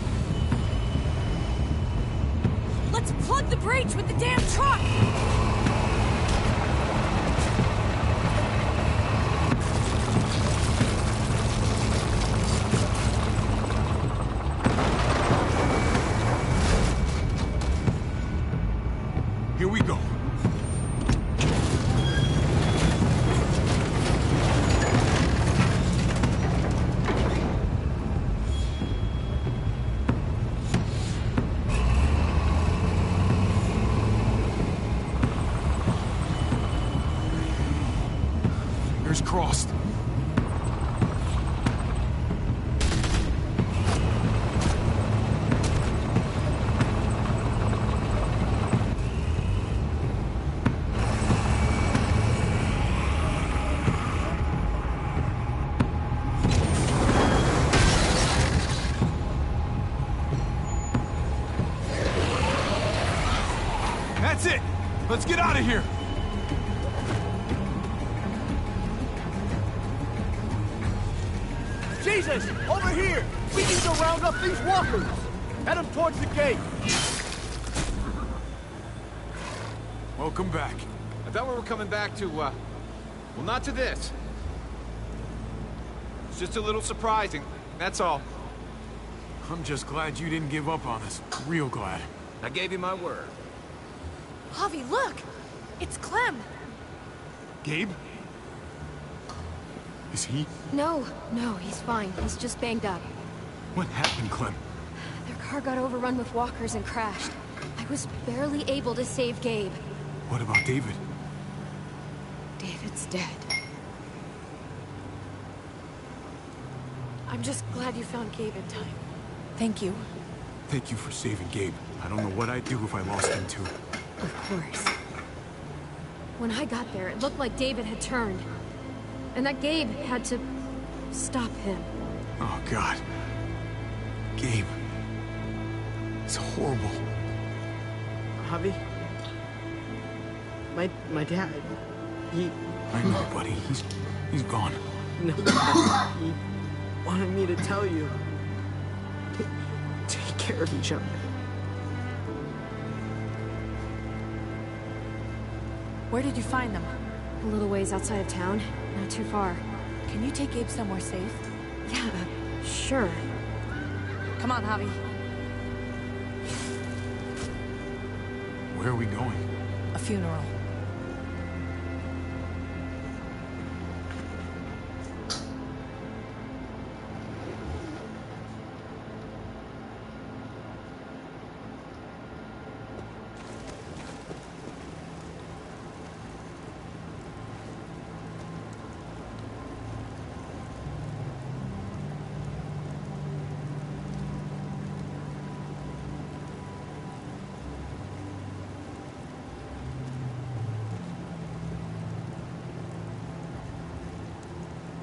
Let's plug the breach with the damn truck! Here we go. Fingers crossed. Let's get out of here! Jesus! Over here! We need to round up these walkers! Head them towards the gate! Welcome back. I thought we were coming back to, well, not to this. It's just a little surprising, that's all. I'm just glad you didn't give up on us. Real glad. I gave you my word. Javi, look! It's Clem! Gabe? Is he? No, he's fine. He's just banged up. What happened, Clem? Their car got overrun with walkers and crashed. I was barely able to save Gabe. What about David? David's dead. I'm just glad you found Gabe in time. Thank you. Thank you for saving Gabe. I don't know what I'd do if I lost him too. Of course. When I got there, it looked like David had turned. And that Gabe had to stop him. Oh, God. Gabe. It's horrible. Javi? My dad, he... I know, buddy. He's gone. No, he wanted me to tell you. Take care of each other. Where did you find them? A little ways outside of town, not too far. Can you take Gabe somewhere safe? Yeah, sure. Come on, Javi. Where are we going? A funeral.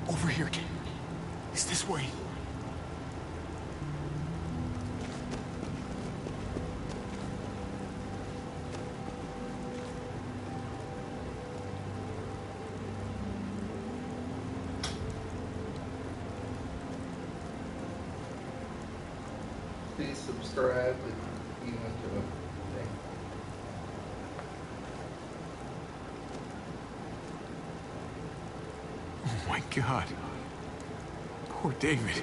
Over here, Gabe. It's this way. Please subscribe if you went to a thing. Oh my God. Poor David.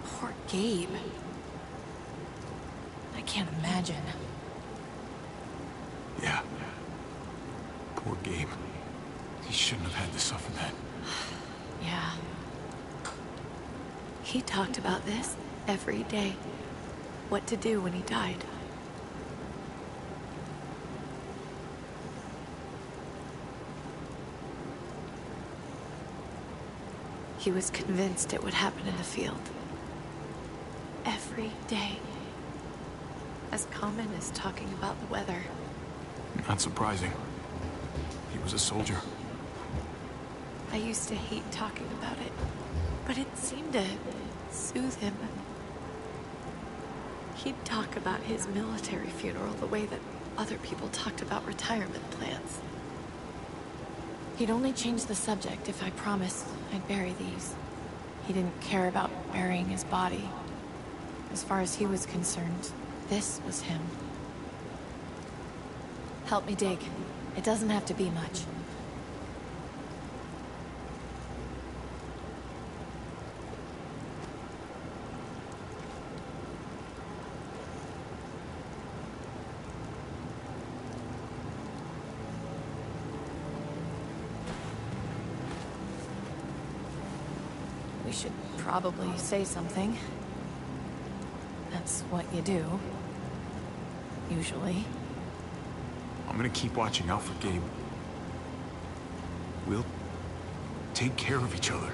Poor Gabe. I can't imagine. Yeah. Poor Gabe. He shouldn't have had to suffer that. Yeah. He talked about this every day. What to do when he died. He was convinced it would happen in the field. Every day. As common as talking about the weather. Not surprising. He was a soldier. I used to hate talking about it, but it seemed to soothe him. He'd talk about his military funeral the way that other people talked about retirement plans. He'd only change the subject if I promised I'd bury these. He didn't care about burying his body. As far as he was concerned, this was him. Help me dig. It doesn't have to be much. We should probably say something. That's what you do. Usually. I'm gonna keep watching out for Gabe. We'll take care of each other.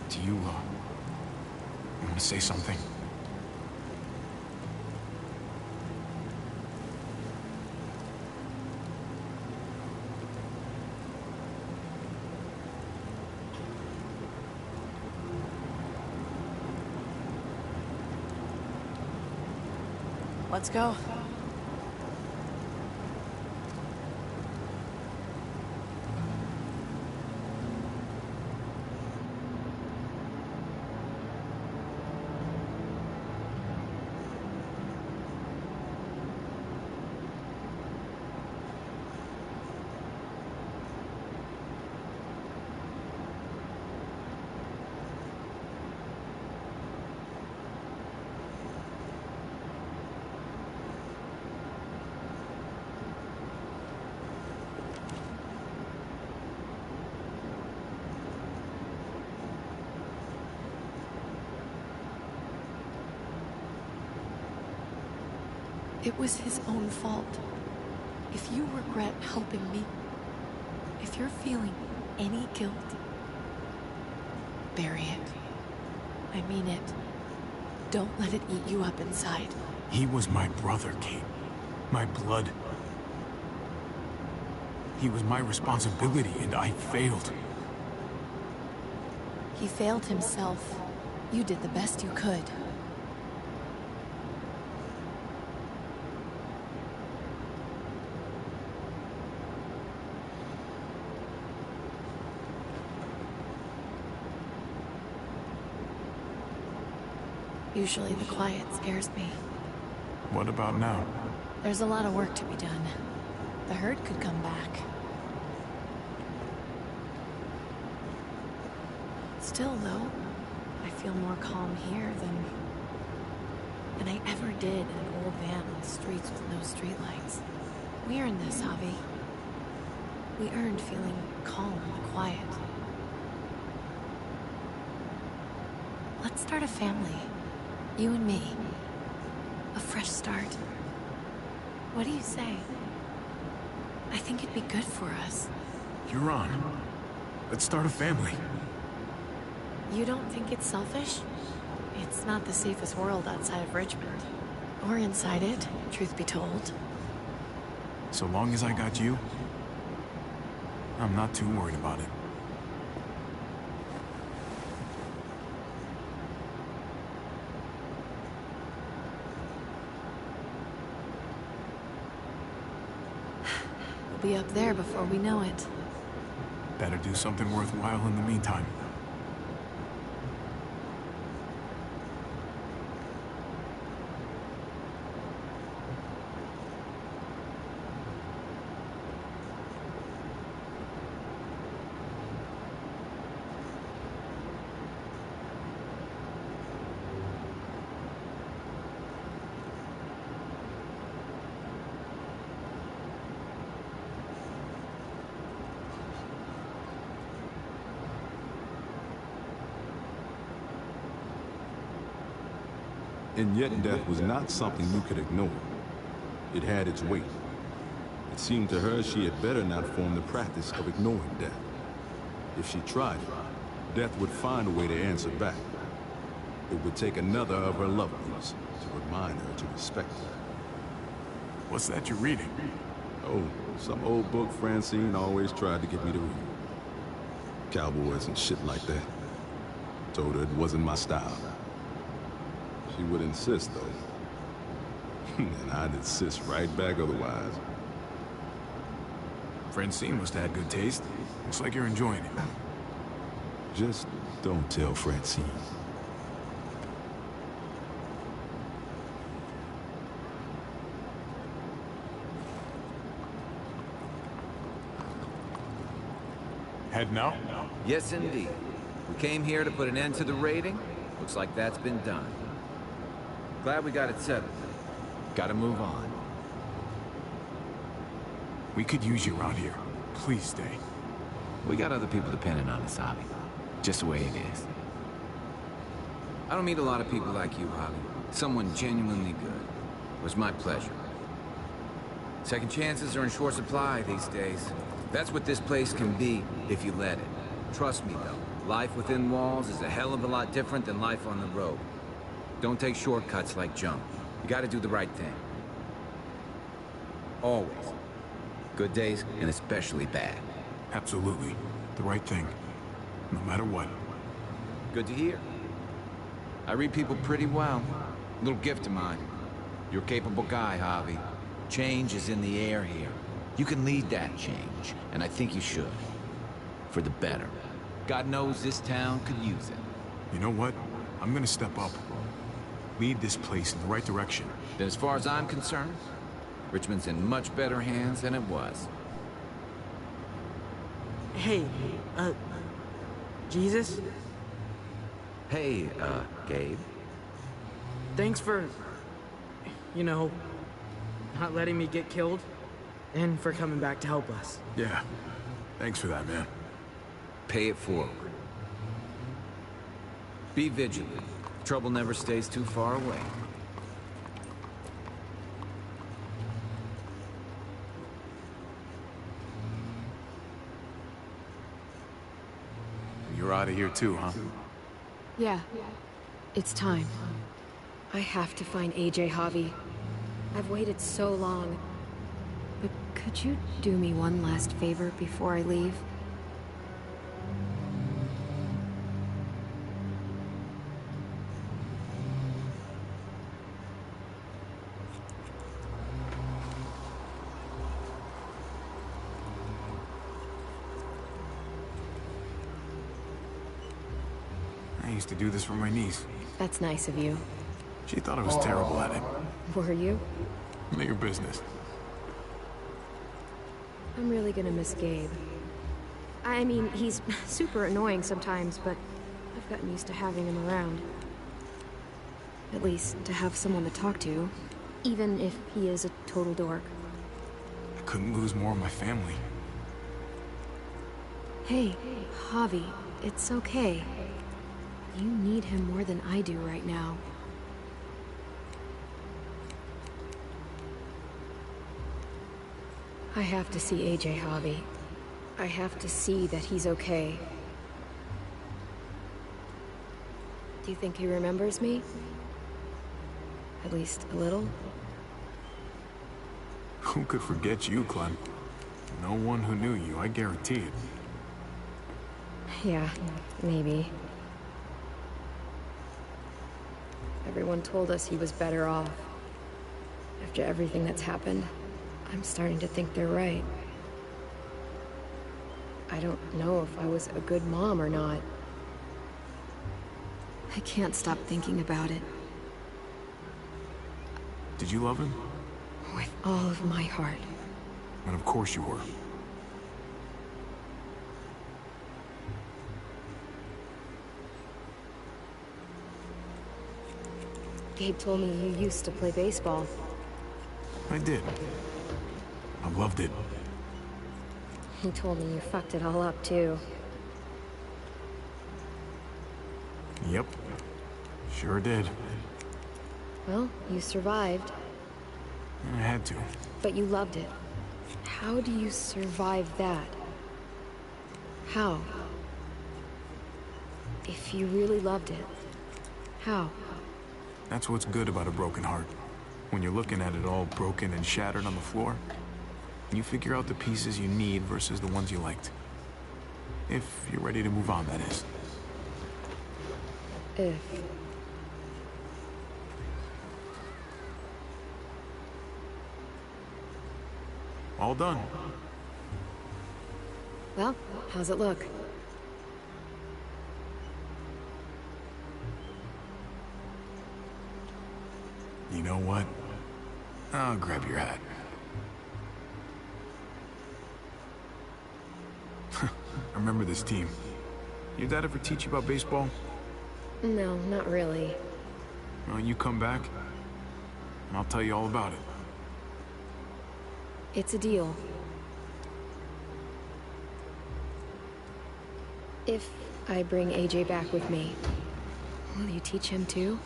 Do you want to say something? Let's go. It was his own fault. If you regret helping me, if you're feeling any guilt, bury it. I mean it. Don't let it eat you up inside. He was my brother, Kate. My blood. He was my responsibility, and I failed. He failed himself. You did the best you could. Usually the quiet scares me. What about now? There's a lot of work to be done. The herd could come back. Still, though, I feel more calm here than I ever did in an old van on the streets with no streetlights. We earned this, Javi. We earned feeling calm and quiet. Let's start a family. You and me. A fresh start. What do you say? I think it'd be good for us. You're on. Let's start a family. You don't think it's selfish? It's not the safest world outside of Richmond. Or inside it, truth be told. So long as I got you, I'm not too worried about it. We'll be up there before we know it. Better do something worthwhile in the meantime. And yet death was not something you could ignore. It had its weight. It seemed to her she had better not form the practice of ignoring death. If she tried it, death would find a way to answer back. It would take another of her loved ones to remind her to respect her. What's that you're reading? Oh, some old book Francine always tried to get me to read. Cowboys and shit like that. Told her it wasn't my style. She would insist, though. And I'd insist right back otherwise. Francine must have had good taste. Looks like you're enjoying it. Just don't tell Francine. Head now? Yes, indeed. We came here to put an end to the raiding. Looks like that's been done. Glad we got it settled. Gotta move on. We could use you around here. Please stay. We got other people depending on us, Javi. Just the way it is. I don't meet a lot of people like you, Javi. Someone genuinely good. It was my pleasure. Second chances are in short supply these days. That's what this place can be, if you let it. Trust me, though. Life within walls is a hell of a lot different than life on the road. Don't take shortcuts like jump. You gotta do the right thing. Always. Good days, and especially bad. Absolutely. The right thing. No matter what. Good to hear. I read people pretty well. Little gift of mine. You're a capable guy, Javi. Change is in the air here. You can lead that change, and I think you should. For the better. God knows this town could use it. You know what? I'm gonna step up. Lead this place in the right direction. Then as far as I'm concerned, Richmond's in much better hands than it was. Hey, Jesus? Hey, Gabe. Thanks for, you know, not letting me get killed, and for coming back to help us. Yeah. Thanks for that, man. Pay it forward. Be vigilant. Trouble never stays too far away. her out of here too, huh? Yeah. It's time. I have to find AJ, Javi. I've waited so long. But could you do me one last favor before I leave? I used to do this for my niece. That's nice of you. She thought I was terrible at it. Were you? None of your business. I'm really gonna miss Gabe. I mean, he's super annoying sometimes, but I've gotten used to having him around. At least, to have someone to talk to, even if he is a total dork. I couldn't lose more of my family. Hey, Javi, it's okay. You need him more than I do right now. I have to see AJ, Javi. I have to see that he's okay. Do you think he remembers me? At least a little? Who could forget you, Clem? No one who knew you, I guarantee it. Yeah, maybe. Everyone told us he was better off. After everything that's happened, I'm starting to think they're right. I don't know if I was a good mom or not. I can't stop thinking about it. Did you love him? With all of my heart. And of course you were. Gabe told me you used to play baseball. I did. I loved it. He told me you fucked it all up, too. Yep. Sure did. Well, you survived. I had to. But you loved it. How do you survive that? How? If you really loved it, how? That's what's good about a broken heart. When you're looking at it all broken and shattered on the floor, you figure out the pieces you need versus the ones you liked. If you're ready to move on, that is. If. All done. Well, how's it look? You know what? I'll grab your hat. I remember this team. Your dad ever teach you about baseball? No, not really. Well, you come back, and I'll tell you all about it. It's a deal. If I bring AJ back with me, will you teach him too?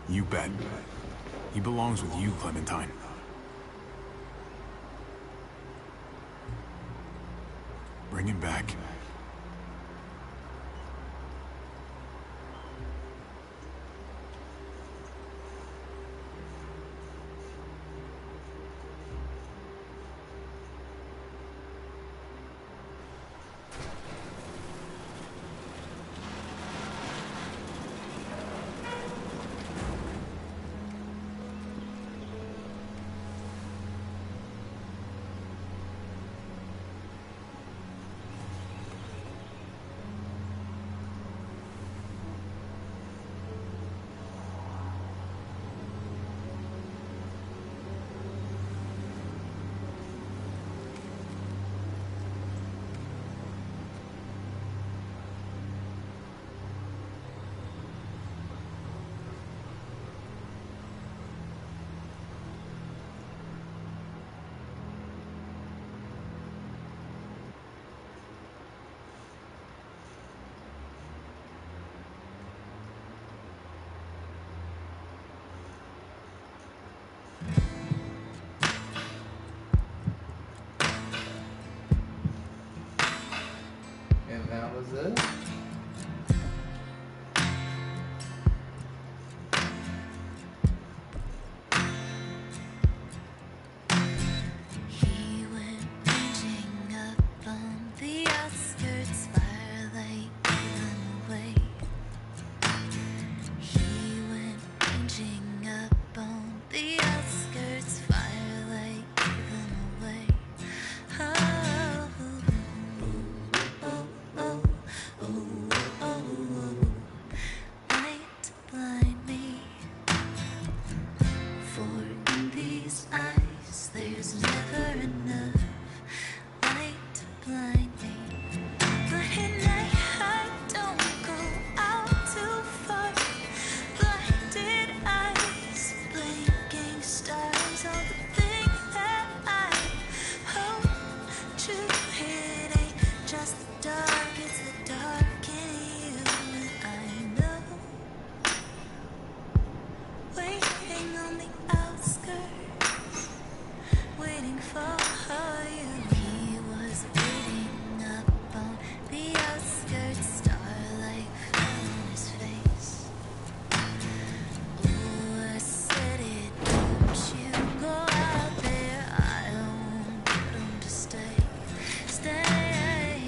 You bet. He belongs with you, Clementine. Bring him back. is it? He went ranging up on the outskirts, firelight given away. He went ranging up on the outskirts, firelight given away. Oh, oh, oh, oh, oh, oh. Light to blind me, for in these eyes there's never enough light to blind me. But at night I don't go out too far. Blinded eyes, blinking stars, all the things that I hope to hit ain't just the dark, it's the dark in you. And I know, waiting on the outskirts, waiting for you. He was waiting up on the outskirts, starlight fell on his face. Oh, I said it, don't you go out there, I don't want him to stay. Stay.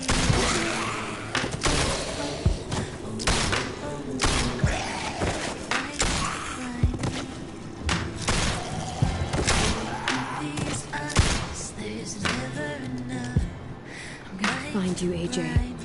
These eyes, there's never enough. I'm gonna find you, AJ.